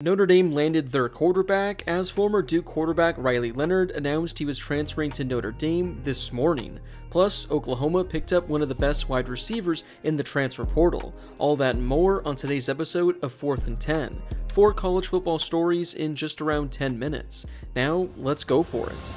Notre Dame landed their quarterback as former Duke quarterback Riley Leonard announced he was transferring to Notre Dame this morning. Plus, Oklahoma picked up one of the best wide receivers in the transfer portal. All that and more on today's episode of 4th and 10. 4 college football stories in just around 10 minutes. Now, let's go for it.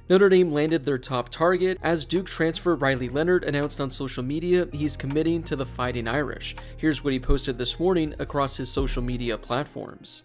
Notre Dame landed their top target as Duke transfer Riley Leonard announced on social media he's committing to the Fighting Irish. Here's what he posted this morning across his social media platforms.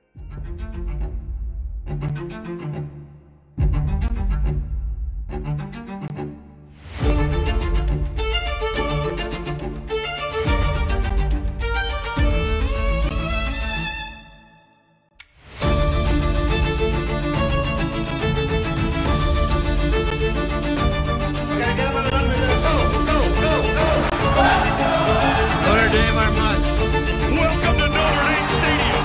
Welcome to Notre Dame Stadium.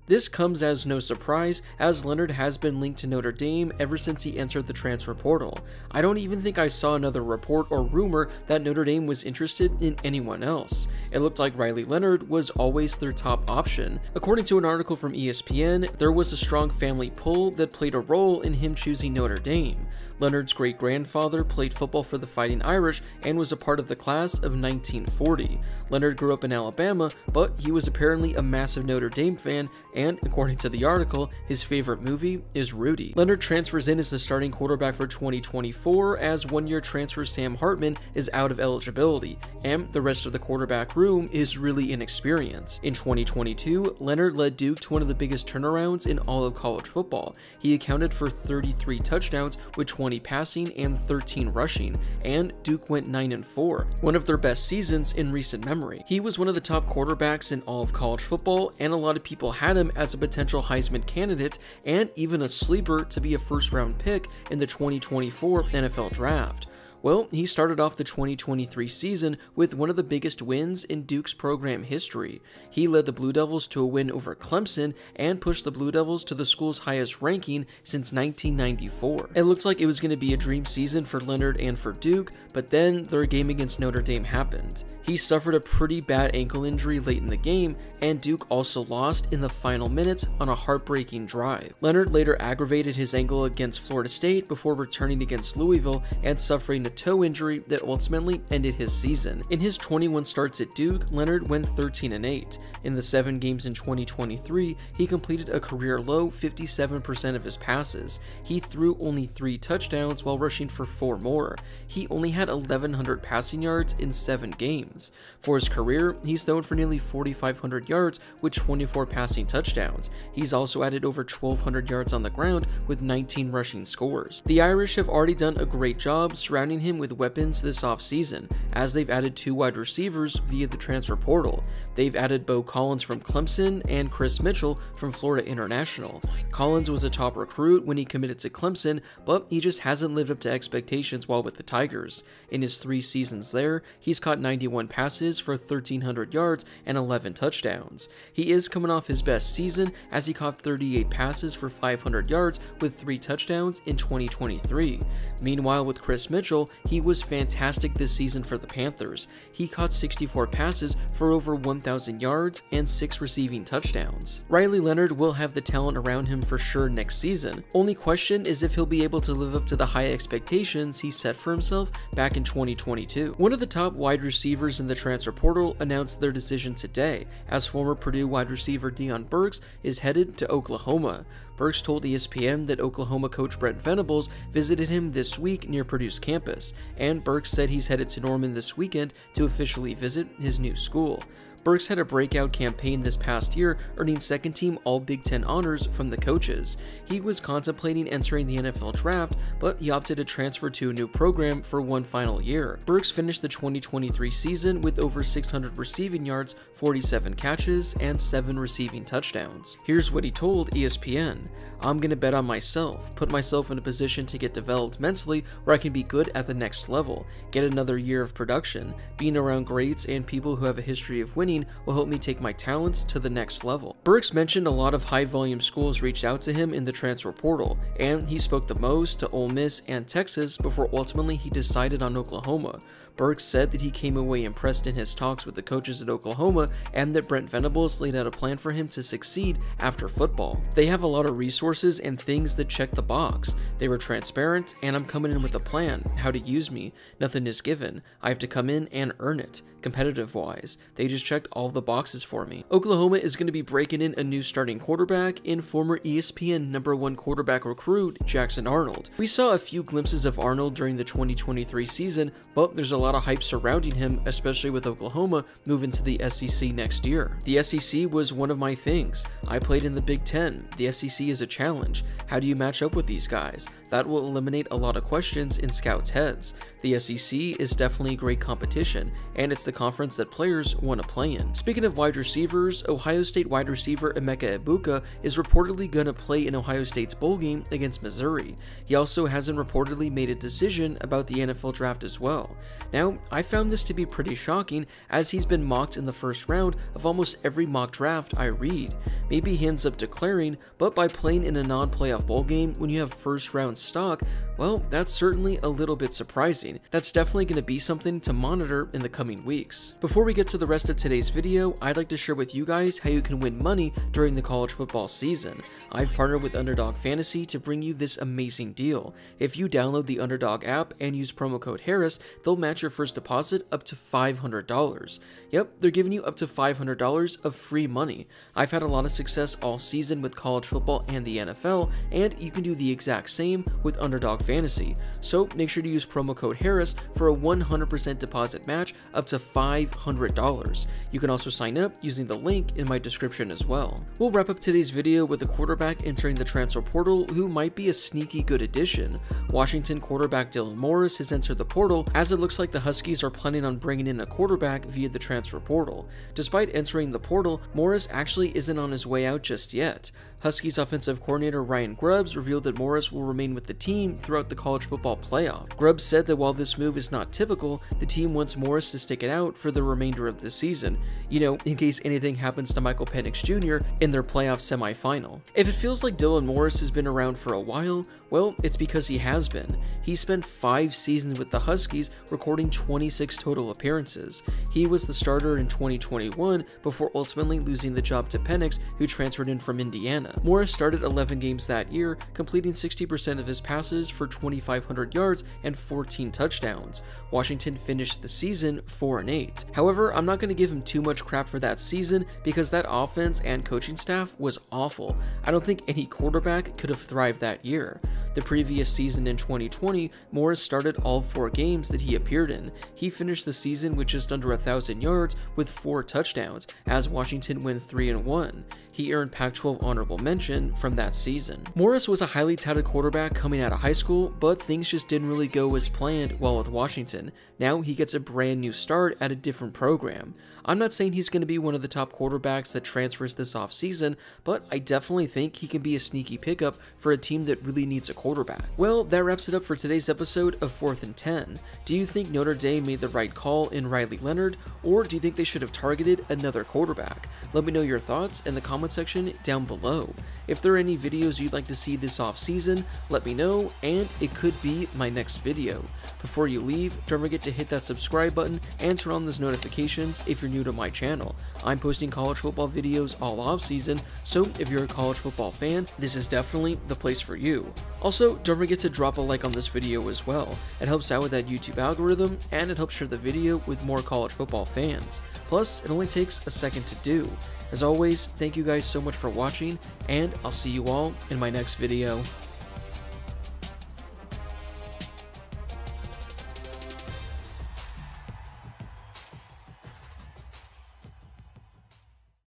This comes as no surprise, as Leonard has been linked to Notre Dame ever since he entered the transfer portal. I don't even think I saw another report or rumor that Notre Dame was interested in anyone else. It looked like Riley Leonard was always their top option. According to an article from ESPN, there was a strong family pull that played a role in him choosing Notre Dame. Leonard's great-grandfather played football for the Fighting Irish and was a part of the class of 1940. Leonard grew up in Alabama, but he was apparently a massive Notre Dame fan, and according to the article, his favorite movie is Rudy. Leonard transfers in as the starting quarterback for 2024 as one-year transfer Sam Hartman is out of eligibility, and the rest of the quarterback room is really inexperienced. In 2022, Leonard led Duke to one of the biggest turnarounds in all of college football. He accounted for 33 touchdowns with 20 passing and 13 rushing, and Duke went 9-4, one of their best seasons in recent memory. He was one of the top quarterbacks in all of college football, and a lot of people had him as a potential Heisman candidate and even a sleeper to be a first-round pick in the 2024 NFL Draft. Well, he started off the 2023 season with one of the biggest wins in Duke's program history. He led the Blue Devils to a win over Clemson and pushed the Blue Devils to the school's highest ranking since 1994. It looked like it was going to be a dream season for Leonard and for Duke, but then their game against Notre Dame happened. He suffered a pretty bad ankle injury late in the game, and Duke also lost in the final minutes on a heartbreaking drive. Leonard later aggravated his ankle against Florida State before returning against Louisville and suffering a toe injury that ultimately ended his season. In his 21 starts at Duke, Leonard went 13-8. In the 7 games in 2023, he completed a career low 57% of his passes. He threw only 3 touchdowns while rushing for 4 more. He only had 1,100 passing yards in 7 games. For his career, he's thrown for nearly 4,500 yards with 24 passing touchdowns. He's also added over 1,200 yards on the ground with 19 rushing scores. The Irish have already done a great job surrounding him with weapons this offseason, as they've added 2 wide receivers via the transfer portal. They've added Bo Collins from Clemson and Chris Mitchell from Florida International. Collins was a top recruit when he committed to Clemson, but he just hasn't lived up to expectations while with the Tigers. In his 3 seasons there, he's caught 91 passes for 1,300 yards and 11 touchdowns. He is coming off his best season as he caught 38 passes for 500 yards with 3 touchdowns in 2023. Meanwhile, with Chris Mitchell, he was fantastic this season for the Panthers. He caught 64 passes for over 1,000 yards and 6 receiving touchdowns. Riley Leonard will have the talent around him for sure next season. Only question is if he'll be able to live up to the high expectations he set for himself back in 2022. One of the top wide receivers in the transfer portal announced their decision today, as former Purdue wide receiver Deion Burks is headed to Oklahoma. Burks told ESPN that Oklahoma coach Brent Venables visited him this week near Purdue's campus, and Burks said he's headed to Norman this weekend to officially visit his new school. Burks had a breakout campaign this past year, earning second-team All-Big Ten honors from the coaches. He was contemplating entering the NFL draft, but he opted to transfer to a new program for one final year. Burks finished the 2023 season with over 600 receiving yards, 47 catches, and 7 receiving touchdowns. Here's what he told ESPN. "I'm gonna bet on myself, put myself in a position to get developed mentally where I can be good at the next level, get another year of production. Being around greats and people who have a history of winning will help me take my talents to the next level." Burks mentioned a lot of high-volume schools reached out to him in the transfer portal, and he spoke the most to Ole Miss and Texas before ultimately he decided on Oklahoma. Burks said that he came away impressed in his talks with the coaches at Oklahoma and that Brent Venables laid out a plan for him to succeed after football. "They have a lot of resources and things that check the box. They were transparent, and I'm coming in with a plan, how to use me. Nothing is given. I have to come in and earn it. Competitive-wise, they just checked all the boxes for me." Oklahoma is going to be breaking in a new starting quarterback in former ESPN #1 quarterback recruit Jackson Arnold. We saw a few glimpses of Arnold during the 2023 season, but there's a lot of hype surrounding him, especially with Oklahoma moving to the SEC next year. "The SEC was one of my things. I played in the Big Ten. The SEC is a challenge. How do you match up with these guys? That will eliminate a lot of questions in scouts' heads. The SEC is definitely great competition, and it's the conference that players want to play in." Speaking of wide receivers, Ohio State wide receiver Emeka Egbuka is reportedly going to play in Ohio State's bowl game against Missouri. He also hasn't reportedly made a decision about the NFL draft as well. Now, I found this to be pretty shocking, as he's been mocked in the first round of almost every mock draft I read. Maybe he ends up declaring, but by playing in a non-playoff bowl game when you have first-round stock, well, that's certainly a little bit surprising. That's definitely going to be something to monitor in the coming weeks. Before we get to the rest of today's video, I'd like to share with you guys how you can win money during the college football season. I've partnered with Underdog Fantasy to bring you this amazing deal. If you download the Underdog app and use promo code Harris, they'll match your first deposit up to $500. Yep, they're giving you up to $500 of free money. I've had a lot of success all season with college football and the NFL, and you can do the exact same with Underdog Fantasy. So make sure to use promo code Harris for a 100% deposit match up to $500. You can also sign up using the link in my description as well. We'll wrap up today's video with a quarterback entering the transfer portal who might be a sneaky good addition. Washington quarterback Dylan Morris has entered the portal, as it looks like the Huskies are planning on bringing in a quarterback via the transfer portal. Despite entering the portal, Morris actually isn't on his way out just yet. Huskies offensive coordinator Ryan Grubbs revealed that Morris will remain with the team throughout the college football playoff. Grubbs said that while this move is not typical, the team wants Morris to stick it out for the remainder of the season, you know, in case anything happens to Michael Penix Jr. in their playoff semifinal. If it feels like Dylan Morris has been around for a while, well, it's because he has been. He spent 5 seasons with the Huskies, recording 26 total appearances. He was the starter in 2021 before ultimately losing the job to Penix, who transferred in from Indiana. Morris started 11 games that year, completing 60% of his passes for 2,500 yards and 14 touchdowns. Washington finished the season 4-8. However, I'm not going to give him too much crap for that season because that offense and coaching staff was awful. I don't think any quarterback could have thrived that year. The previous season in 2020, Morris started all 4 games that he appeared in. He finished the season with just under 1,000 yards with 4 touchdowns, as Washington went 3-1. He earned Pac-12 honorable mention from that season. Morris was a highly touted quarterback coming out of high school, but things just didn't really go as planned while with Washington. Now he gets a brand new start at a different program. I'm not saying he's going to be one of the top quarterbacks that transfers this offseason, but I definitely think he can be a sneaky pickup for a team that really needs a quarterback. Well, that wraps it up for today's episode of 4th and 10. Do you think Notre Dame made the right call in Riley Leonard, or do you think they should have targeted another quarterback? Let me know your thoughts in the comment section down below. If there are any videos you'd like to see this offseason, let me know, and it could be my next video. Before you leave, don't forget to hit that subscribe button and turn on those notifications if you're new to my channel. I'm posting college football videos all offseason, so if you're a college football fan, this is definitely the place for you. Also, don't forget to drop a like on this video as well. It helps out with that YouTube algorithm, and it helps share the video with more college football fans. Plus, it only takes a second to do. As always, thank you guys so much for watching, and I'll see you all in my next video.